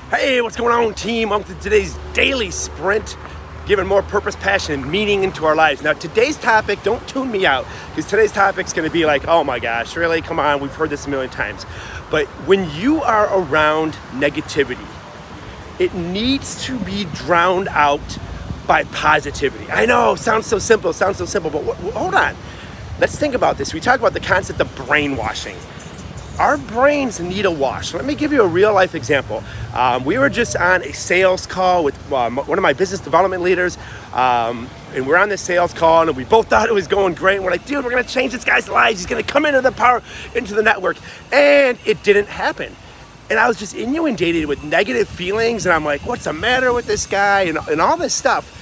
Hey, what's going on, team? Welcome to today's daily sprint, giving more purpose, passion, and meaning into our lives. Now, today's topic, don't tune me out, because today's topic is going to be like, oh my gosh, really? Come on, we've heard this a million times. But when you are around negativity, it needs to be drowned out by positivity. I know, sounds so simple, but hold on. Let's think about this. We talk about the concept of brainwashing. Our brains need a wash. Let me give you a real life example. We were just on a sales call with one of my business development leaders, and we're on this sales call, and we both thought it was going great. And we're like, dude, we're gonna change this guy's lives. He's gonna come into the network, and it didn't happen. And I was just inundated with negative feelings, and I'm like, what's the matter with this guy, and all this stuff.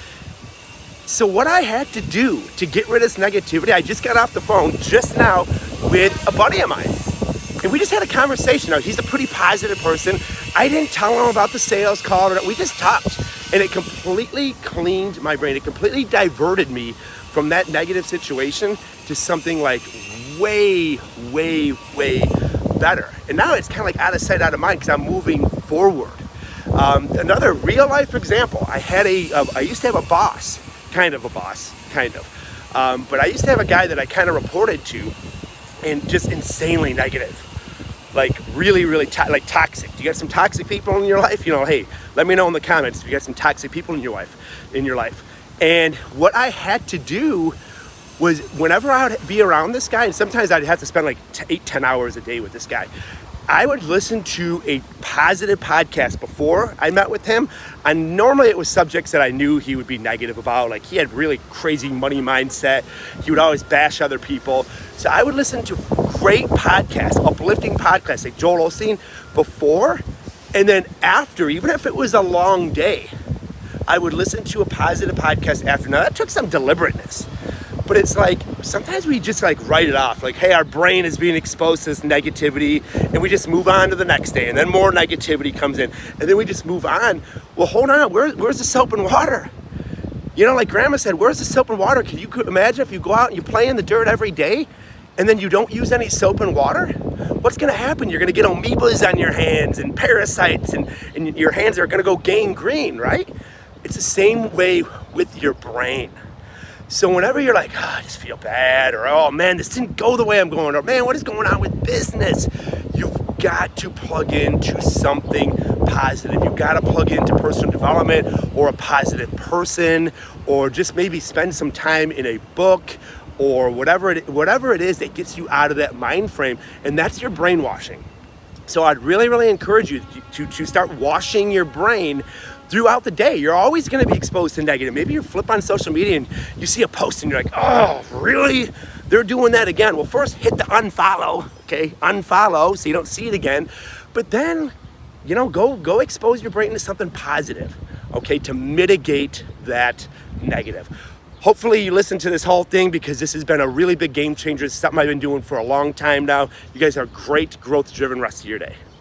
So what I had to do to get rid of this negativity, I just got off the phone just now with a buddy of mine. And we just had a conversation. Now, he's a pretty positive person. I didn't tell him about the sales call. We just talked. And it completely cleaned my brain. It completely diverted me from that negative situation to something like way better. And now it's kind of like out of sight, out of mind, because I'm moving forward. Another real life example. I used to have a boss, but I used to have a guy that I kind of reported to, and just insanely negative. Like really toxic. Do you got some toxic people in your life? Hey, let me know in the comments if you got some toxic people in your life. And what I had to do was, whenever I would be around this guy, and sometimes I'd have to spend like 8-10 hours a day with this guy, I would listen to a positive podcast before I met with him. And normally it was subjects that I knew he would be negative about. Like, he had really crazy money mindset. He would always bash other people. So I would listen to great podcasts, uplifting podcasts like Joel Osteen before, and then after, even if it was a long day, I would listen to a positive podcast after. Now, that took some deliberateness. But it's like, sometimes we just like write it off. Like, hey, our brain is being exposed to this negativity, and we just move on to the next day, and then more negativity comes in, and then we just move on. Well, hold on, where's the soap and water? Like Grandma said, where's the soap and water? Can you imagine if you go out and you play in the dirt every day, and then you don't use any soap and water? What's gonna happen? You're gonna get amoebas on your hands and parasites, and your hands are gonna go gangrene, right? It's the same way with your brain. So whenever you're like, I just feel bad, or, oh man, this didn't go the way I'm going, or man, what is going on with business? You've got to plug into something positive. You've got to plug into personal development, or a positive person, or just maybe spend some time in a book, or whatever it is that gets you out of that mind frame, and that's your brainwashing. So I'd really encourage you to start washing your brain throughout the day. You're always going to be exposed to negative. Maybe you flip on social media and you see a post and you're like, oh, really? They're doing that again. Well, first hit the unfollow, okay? Unfollow so you don't see it again. But then, go expose your brain to something positive, okay, to mitigate that negative. Hopefully you listen to this whole thing, because this has been a really big game changer. It's something I've been doing for a long time now. You guys are great, growth-driven rest of your day.